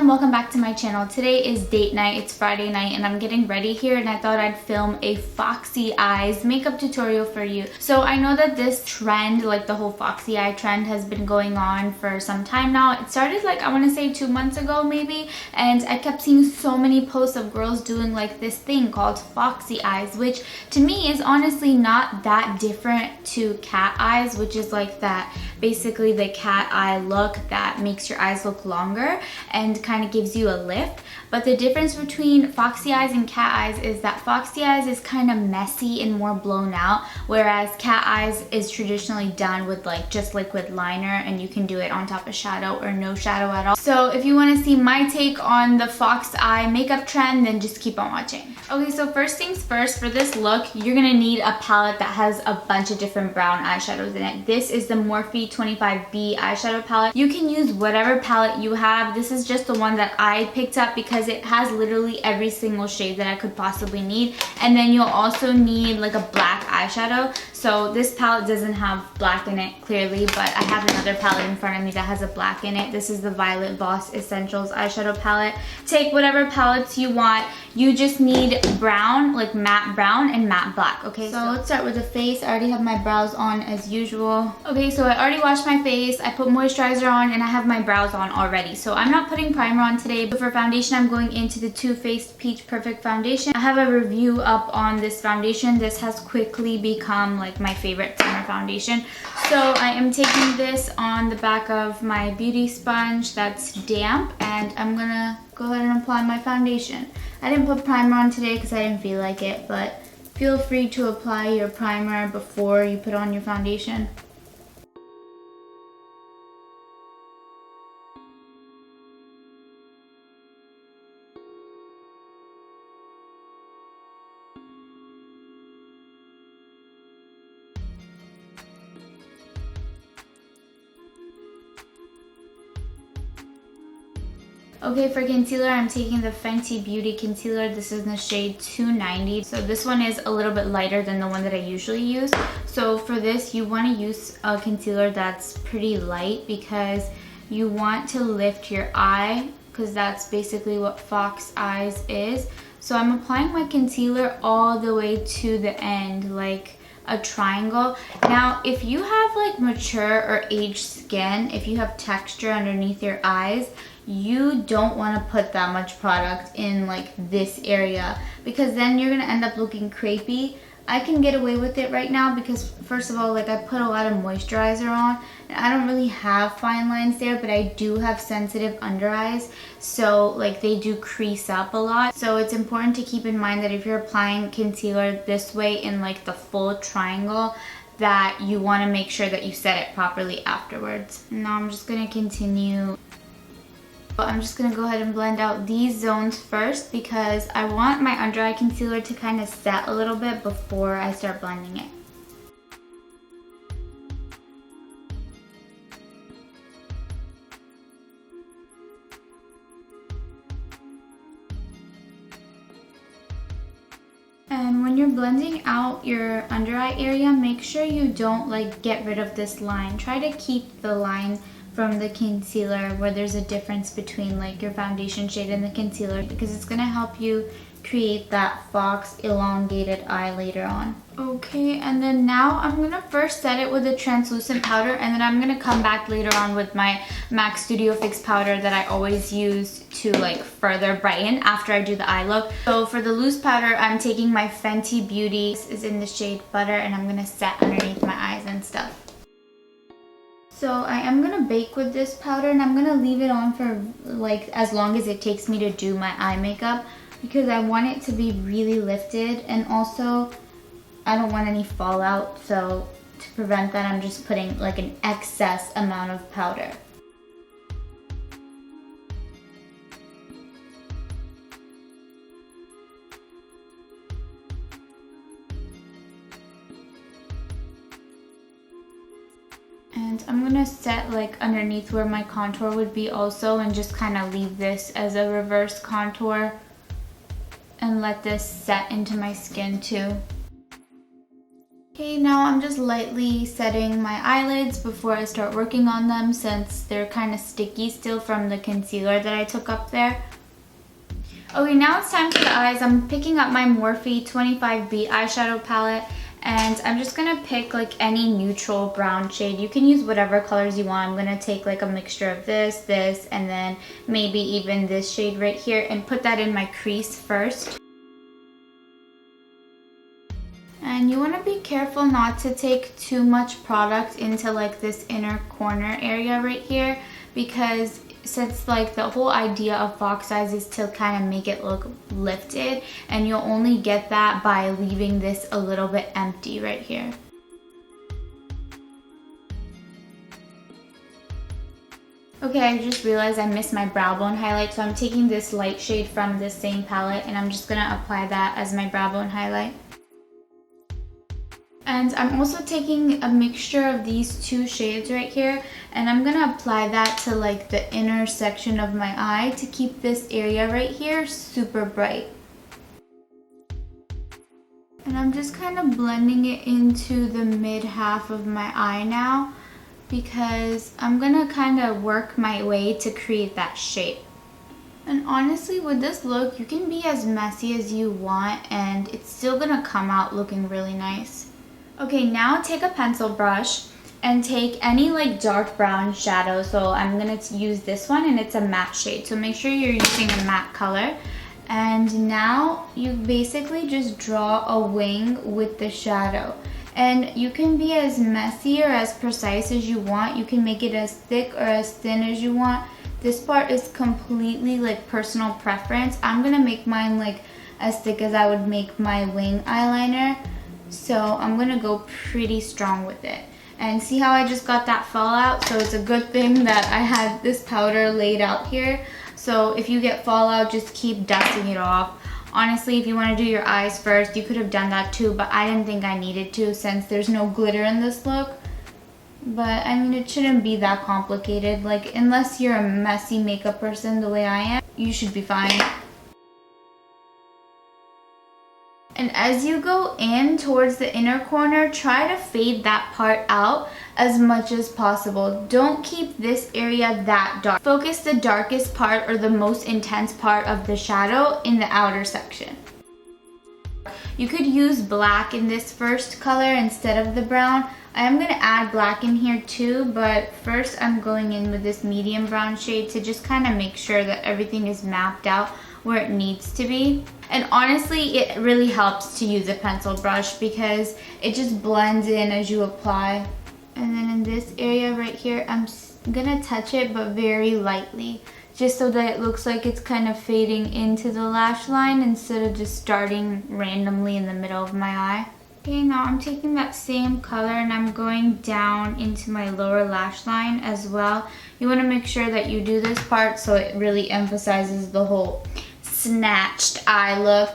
and welcome back to my channel. Today is date night. It's Friday night and I'm getting ready here, and I thought I'd film a foxy eyes makeup tutorial for you. So I know that this trend, like the whole foxy eye trend, has been going on for some time now. It started like, I want to say 2 months ago maybe, and I kept seeing so many posts of girls doing like this thing called foxy eyes, which to me is honestly not that different to cat eyes, which is like that basically the cat eye look that makes your eyes look longer and kind of gives you a lift. But the difference between foxy eyes and cat eyes is that foxy eyes is kind of messy and more blown out, whereas cat eyes is traditionally done with like just liquid liner, and you can do it on top of shadow or no shadow at all. So if you want to see my take on the fox eye makeup trend, then just keep on watching. Okay, so first things first, for this look you're gonna need a palette that has a bunch of different brown eyeshadows in it. This is the Morphe 25B eyeshadow palette. You can use whatever palette you have. This is just the one that I picked up because it has literally every single shade that I could possibly need. And then you'll also need like a black eyeshadow. So this palette doesn't have black in it clearly, but I have another palette in front of me that has a black in it. This is the Violet Voss Essentials eyeshadow palette. Take whatever palettes you want. You just need brown, like matte brown and matte black. Okay, so let's start with the face. I already have my brows on as usual. Okay, so I already washed my face. I put moisturizer on and I have my brows on already. So I'm not putting primer on today, but for foundation I'm going into the Too Faced Peach Perfect Foundation. I have a review up on this foundation. This has quickly become like my favorite summer foundation. So I am taking this on the back of my beauty sponge that's damp, and I'm gonna go ahead and apply my foundation. I didn't put primer on today because I didn't feel like it, but feel free to apply your primer before you put on your foundation. Okay, for concealer, I'm taking the Fenty Beauty concealer. This is in the shade 290. So this one is a little bit lighter than the one that I usually use. So for this, you want to use a concealer that's pretty light because you want to lift your eye, because that's basically what fox eyes is. So I'm applying my concealer all the way to the end, like a triangle. Now, if you have like mature or aged skin, if you have texture underneath your eyes, you don't want to put that much product in like this area, because then you're gonna end up looking crepey. I can get away with it right now because first of all, like I put a lot of moisturizer on and I don't really have fine lines there, but I do have sensitive under eyes, so like they do crease up a lot. So it's important to keep in mind that if you're applying concealer this way in like the full triangle, that you want to make sure that you set it properly afterwards. Now I'm just gonna continue. I'm just going to go ahead and blend out these zones first because I want my under eye concealer to kind of set a little bit before I start blending it. And when you're blending out your under eye area, make sure you don't like get rid of this line. Try to keep the line from the concealer where there's a difference between like your foundation shade and the concealer, because it's gonna help you create that fox elongated eye later on. Okay, and then now I'm gonna first set it with a translucent powder, and then I'm gonna come back later on with my MAC Studio Fix powder that I always use to like further brighten after I do the eye look. So for the loose powder, I'm taking my Fenty Beauty. This is in the shade Butter, and I'm gonna set underneath my eyes and stuff. So I am going to bake with this powder, and I'm going to leave it on for like as long as it takes me to do my eye makeup, because I want it to be really lifted, and also I don't want any fallout, so to prevent that I'm just putting like an excess amount of powder. And I'm gonna set like underneath where my contour would be also, and just kind of leave this as a reverse contour and let this set into my skin too. Okay, now I'm just lightly setting my eyelids before I start working on them since they're kind of sticky still from the concealer that I took up there. Okay, now it's time for the eyes. I'm picking up my Morphe 25B eyeshadow palette, and I'm just gonna pick like any neutral brown shade. You can use whatever colors you want. I'm gonna take like a mixture of this, and then maybe even this shade right here and put that in my crease first. And you want to be careful not to take too much product into like this inner corner area right here, because since like the whole idea of fox eyes is to kind of make it look lifted, and you'll only get that by leaving this a little bit empty right here. Okay, I just realized I missed my brow bone highlight, so I'm taking this light shade from this same palette and I'm just gonna apply that as my brow bone highlight. And I'm also taking a mixture of these two shades right here, and I'm gonna apply that to like the inner section of my eye to keep this area right here super bright. And I'm just kind of blending it into the mid half of my eye now, because I'm gonna kind of work my way to create that shape. And honestly, with this look, you can be as messy as you want and it's still gonna come out looking really nice. Okay, now take a pencil brush and take any like dark brown shadow. So I'm gonna use this one, and it's a matte shade. So make sure you're using a matte color. And now you basically just draw a wing with the shadow. And you can be as messy or as precise as you want. You can make it as thick or as thin as you want. This part is completely like personal preference. I'm gonna make mine like as thick as I would make my wing eyeliner. So I'm gonna go pretty strong with it. And see how I just got that fallout? So it's a good thing that I had this powder laid out here. So if you get fallout, just keep dusting it off. Honestly, if you want to do your eyes first, you could have done that too, but I didn't think I needed to since there's no glitter in this look. But I mean, it shouldn't be that complicated. Like, unless you're a messy makeup person the way I am, you should be fine. And as you go in towards the inner corner, try to fade that part out as much as possible. Don't keep this area that dark. Focus the darkest part or the most intense part of the shadow in the outer section. You could use black in this first color instead of the brown. I am going to add black in here too, but first I'm going in with this medium brown shade to just kind of make sure that everything is mapped out where it needs to be. And honestly, it really helps to use a pencil brush because it just blends in as you apply. And then in this area right here, I'm gonna touch it but very lightly, just so that it looks like it's kind of fading into the lash line instead of just starting randomly in the middle of my eye. Okay, now I'm taking that same color and I'm going down into my lower lash line as well. You want to make sure that you do this part so it really emphasizes the whole snatched eye look.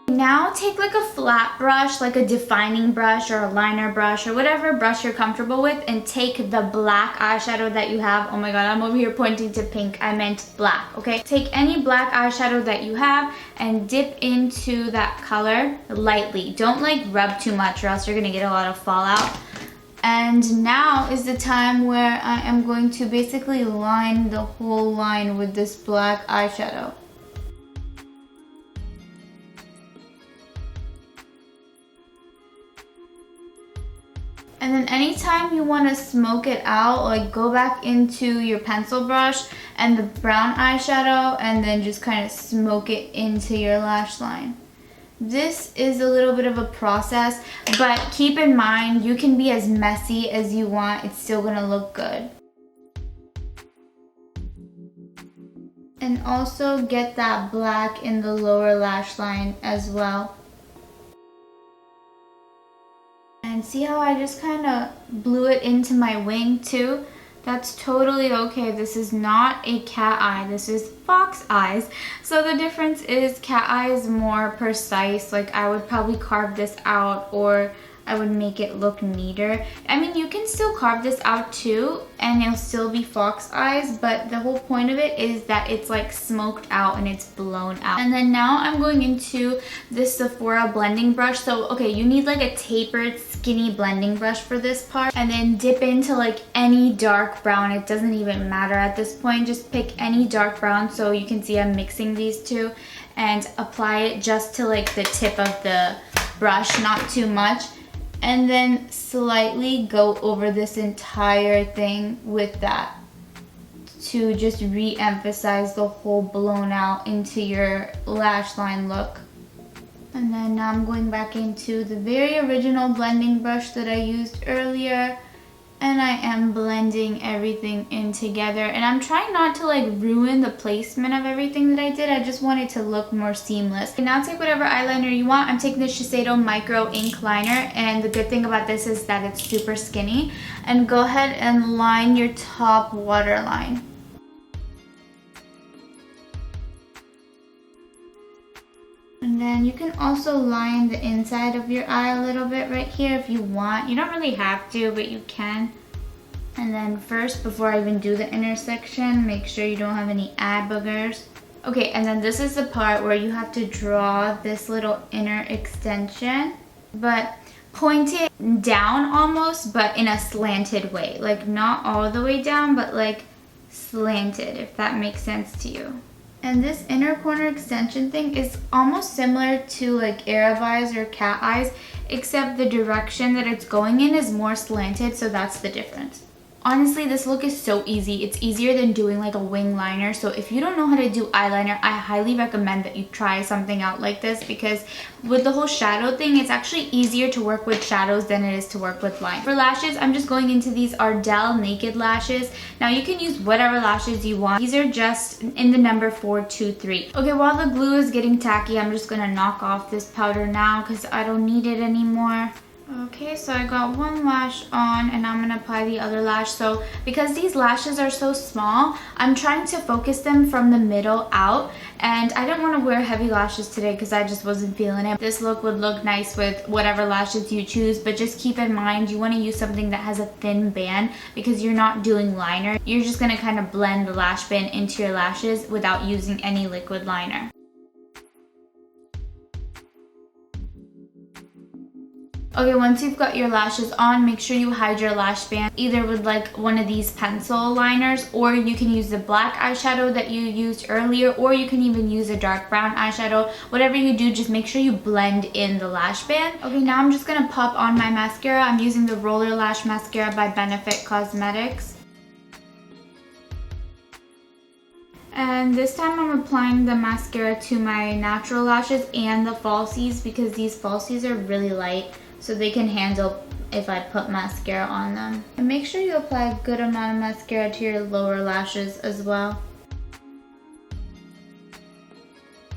Now take like a flat brush, like a defining brush or a liner brush or whatever brush you're comfortable with, and take the black eyeshadow that you have. Oh my god, I'm over here pointing to pink. I meant black, okay? Take any black eyeshadow that you have and dip into that color lightly. Don't like rub too much or else you're gonna get a lot of fallout. And now is the time where I am going to basically line the whole line with this black eyeshadow. And then anytime you want to smoke it out, like go back into your pencil brush and the brown eyeshadow and then just kind of smoke it into your lash line. This is a little bit of a process, but keep in mind you can be as messy as you want. It's still going to look good. And also get that black in the lower lash line as well. And see how I just kind of blew it into my wing too? That's totally okay. This is not a cat eye. This is fox eyes. So the difference is cat eye is more precise. Like I would probably carve this out, or I would make it look neater. I mean, you can still carve this out too and it'll still be fox eyes, but the whole point of it is that it's like smoked out and it's blown out. And then now I'm going into this Sephora blending brush. So okay, you need like a tapered skinny blending brush for this part, and then dip into like any dark brown. It doesn't even matter at this point, just pick any dark brown. So you can see I'm mixing these two, and apply it just to like the tip of the brush, not too much, and then slightly go over this entire thing with that to just re-emphasize the whole blown out into your lash line look. And then now I'm going back into the very original blending brush that I used earlier, and I am blending everything in together. And I'm trying not to like ruin the placement of everything that I did. I just want it to look more seamless. And now take whatever eyeliner you want. I'm taking the Shiseido Micro Ink Liner, and the good thing about this is that it's super skinny. And go ahead and line your top waterline. And then you can also line the inside of your eye a little bit right here if you want. You don't really have to, but you can. And then first, before I even do the intersection, make sure you don't have any eye boogers. Okay, and then this is the part where you have to draw this little inner extension, but point it down almost, but in a slanted way. Like not all the way down, but like slanted, if that makes sense to you. And this inner corner extension thing is almost similar to like Arab eyes or cat eyes, except the direction that it's going in is more slanted, so that's the difference. Honestly, this look is so easy. It's easier than doing like a wing liner. So if you don't know how to do eyeliner, I highly recommend that you try something out like this, because with the whole shadow thing, it's actually easier to work with shadows than it is to work with line. For lashes, I'm just going into these Ardell Naked Lashes. Now you can use whatever lashes you want. These are just in the number 423. Okay, while the glue is getting tacky, I'm just gonna knock off this powder now because I don't need it anymore. Okay, so I got one lash on and I'm gonna apply the other lash. So because these lashes are so small, I'm trying to focus them from the middle out, and I didn't want to wear heavy lashes today because I just wasn't feeling it. This look would look nice with whatever lashes you choose, but just keep in mind you want to use something that has a thin band because you're not doing liner. You're just gonna kind of blend the lash band into your lashes without using any liquid liner. Okay, once you've got your lashes on, make sure you hide your lash band either with like one of these pencil liners, or you can use the black eyeshadow that you used earlier, or you can even use a dark brown eyeshadow. Whatever you do, just make sure you blend in the lash band. Okay, now I'm just gonna pop on my mascara. I'm using the Roller Lash Mascara by Benefit Cosmetics. And this time I'm applying the mascara to my natural lashes and the falsies, because these falsies are really light, so they can handle if I put mascara on them. And make sure you apply a good amount of mascara to your lower lashes as well.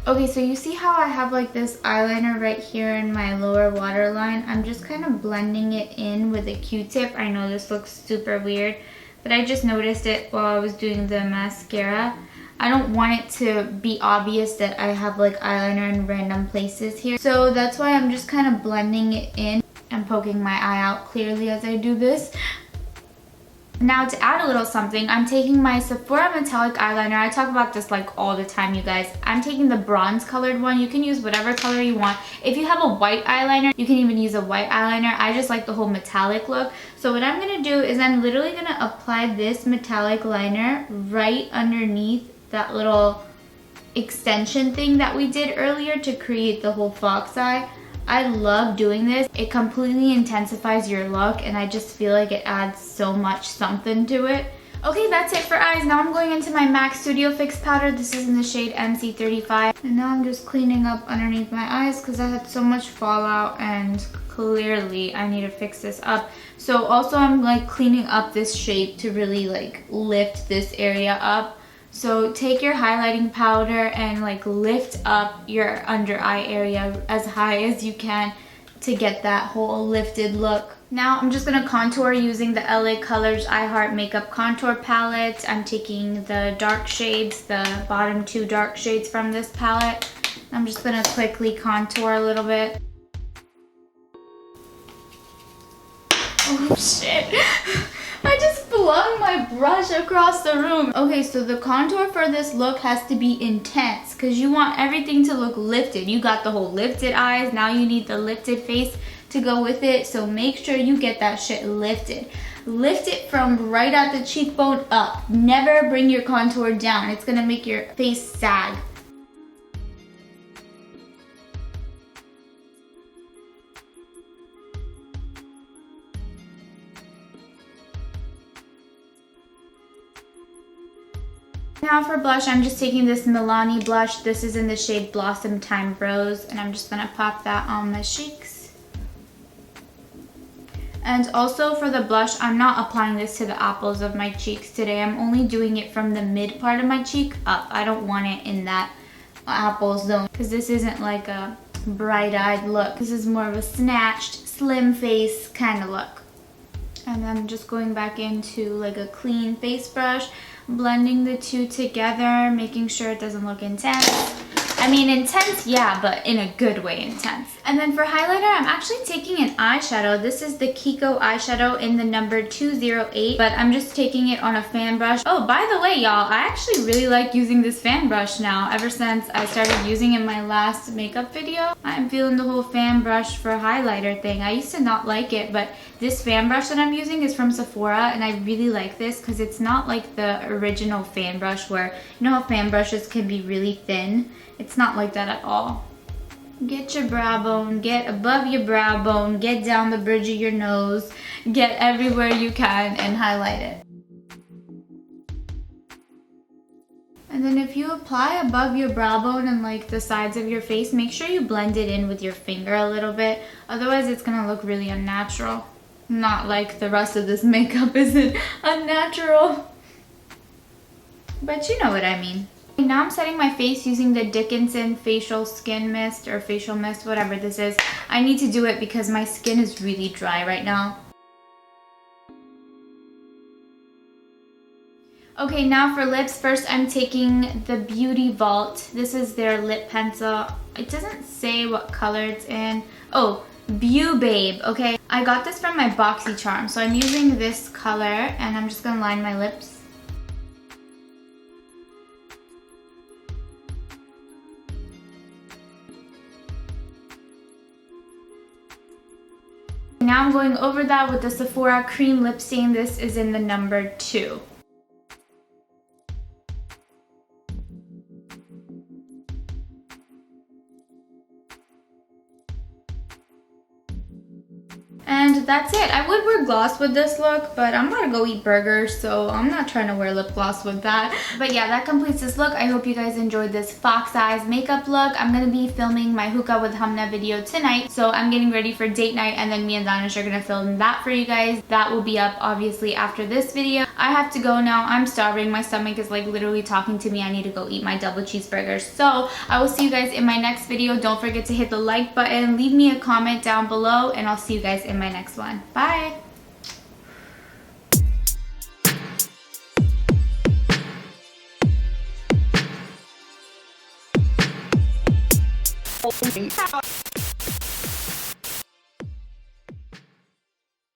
Okay, so you see how I have like this eyeliner right here in my lower waterline? I'm just kind of blending it in with a Q-tip. I know this looks super weird, but I just noticed it while I was doing the mascara. I don't want it to be obvious that I have like eyeliner in random places here. So that's why I'm just kind of blending it in and poking my eye out clearly as I do this. Now to add a little something, I'm taking my Sephora metallic eyeliner. I talk about this like all the time, you guys. I'm taking the bronze colored one. You can use whatever color you want. If you have a white eyeliner, you can even use a white eyeliner. I just like the whole metallic look. So what I'm gonna do is I'm literally gonna apply this metallic liner right underneath that little extension thing that we did earlier to create the whole fox eye. I love doing this. It completely intensifies your look, and I just feel like it adds so much something to it. Okay, that's it for eyes. Now I'm going into my MAC Studio Fix powder. This is in the shade MC35. And now I'm just cleaning up underneath my eyes because I had so much fallout and clearly I need to fix this up. So also I'm like cleaning up this shape to really like lift this area up. So take your highlighting powder and like lift up your under eye area as high as you can to get that whole lifted look. Now I'm just gonna contour using the LA Colors I Heart Makeup Contour Palette. I'm taking the dark shades, the bottom two dark shades from this palette. I'm just gonna quickly contour a little bit. Shit. I just flung my brush across the room. Okay, so the contour for this look has to be intense because you want everything to look lifted. You got the whole lifted eyes. Now you need the lifted face to go with it. So make sure you get that shit lifted. Lift it from right at the cheekbone up. Never bring your contour down. It's gonna make your face sag. Now for blush, I'm just taking this Milani blush. This is in the shade Blossom Time Rose, and I'm just gonna pop that on my cheeks. And also for the blush, I'm not applying this to the apples of my cheeks today. I'm only doing it from the mid part of my cheek up. I don't want it in that apple zone because this isn't like a bright-eyed look. This is more of a snatched, slim face kind of look. And then just going back into like a clean face brush, blending the two together, making sure it doesn't look intense. I mean, intense, yeah, but in a good way intense. And then for highlighter, I'm actually taking an eyeshadow. This is the Kiko eyeshadow in the number 208, but I'm just taking it on a fan brush. Oh, by the way, y'all, I actually really like using this fan brush now. Ever since I started using it in my last makeup video, I'm feeling the whole fan brush for highlighter thing. I used to not like it, but this fan brush that I'm using is from Sephora, and I really like this because it's not like the original fan brush where, you know how fan brushes can be really thin? It's not like that at all. Get your brow bone, get above your brow bone, get down the bridge of your nose, get everywhere you can and highlight it. And then if you apply above your brow bone and like the sides of your face, make sure you blend it in with your finger a little bit. Otherwise it's gonna look really unnatural. Not like the rest of this makeup isn't unnatural. But you know what I mean. Now I'm setting my face using the Dickinson facial skin mist or facial mist, whatever this is. I need to do it because my skin is really dry right now. Okay, now for lips. First I'm taking the Beauty Vault. This is their lip pencil. It doesn't say what color it's in. Oh, Beau Babe, okay. I got this from my BoxyCharm, so I'm using this color and I'm just gonna line my lips. Now I'm going over that with the Sephora Cream Lip Stain. This is in the number 2. And that's it. I would wear gloss with this look, but I'm gonna go eat burgers, so I'm not trying to wear lip gloss with that. But yeah, that completes this look. I hope you guys enjoyed this fox eyes makeup look. I'm gonna be filming my hookah with Hamna video tonight, so I'm getting ready for date night, and then me and Danish are gonna film that for you guys. That will be up obviously after this video. I have to go now. I'm starving. My stomach is like literally talking to me. I need to go eat my double cheeseburgers. So I will see you guys in my next video. Don't forget to hit the like button, leave me a comment down below, and I'll see you guys in my next one. Bye! Oh,